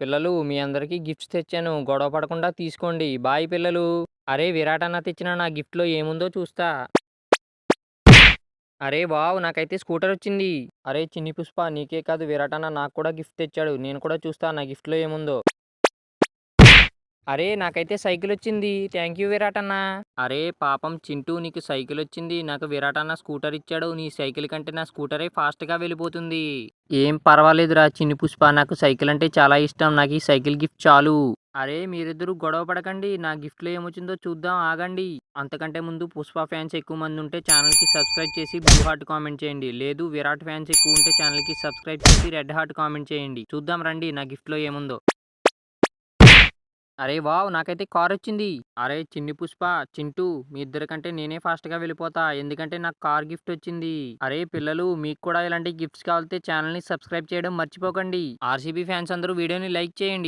పిల్లలు మీ అందరికీ గిఫ్ట్స్ తెచ్చాను. గొడవ పడకుండా తీసుకోండి. బాయ్ పిల్లలు. అరే విరాట్ అన్న తెచ్చిన నా గిఫ్ట్‌లో ఏముందో చూస్తా. అరే వావ్! నాకైతే స్కూటర్ వచ్చింది. అరే చిన్ని పుష్ప నీకే కాదు విరాట్ అన్న నాకు కూడా గిఫ్ట్ తెచ్చాడు. నేను కూడా చూస్తా నా గిఫ్ట్‌లో ఏముందో. అరే నాకైతే సైకిల్ వచ్చింది. థాంక్ యూ విరాట్ అన్న. అరే పాపం చింటూ నీకు సైకిల్ వచ్చింది. నాకు విరాట్ అన్న స్కూటర్ ఇచ్చాడు. నీ సైకిల్ కంటే నా స్కూటరే ఫాస్ట్‌గా వెళ్ళిపోతుంది. ఏం పర్వాలేదురా చిన్ని పుష్ప. నాకు సైకిల్ అంటే చాలా ఇష్టం. నాకు ఈ సైకిల్ గిఫ్ట్ చాలు. అరే మీరిద్దరూ గొడవ పడకండి. నా గిఫ్ట్‌లో ఏమొచ్చిందో చూద్దాం ఆగండి. అంతకంటే ముందు పుష్ప ఫ్యాన్స్ ఎక్కువ మంది ఉంటే ఛానల్‌కి సబ్స్క్రైబ్ చేసి బ్లూ హార్ట్ కామెంట్ చేయండి. లేదు విరాట్ ఫ్యాన్స్ ఎక్కువ ఉంటే ఛానల్‌కి సబ్స్క్రైబ్ చేసి రెడ్ హార్ట్ కామెంట్ చేయండి. చూద్దాం రండి నా గిఫ్ట్‌లో ఏముందో. అరే వావ్! నాకైతే కారొచ్చింది. అరే చిన్ని పుష్ప, చింటూ మీ ఇద్దరి కంటే నేనే ఫాస్ట్‌గా వెళ్ళిపోతా. ఎందుకంటే నాకు కార్ గిఫ్ట్ వచ్చింది. అరే పిల్లలు మీకు కూడా ఇలాంటి గిఫ్ట్స్ కావాలితే ఛానల్‌ని సబ్స్క్రైబ్ చేయడం మర్చిపోకండి. ఆర్‌సీబీ ఫ్యాన్స్ అందరూ వీడియోని లైక్ చేయండి.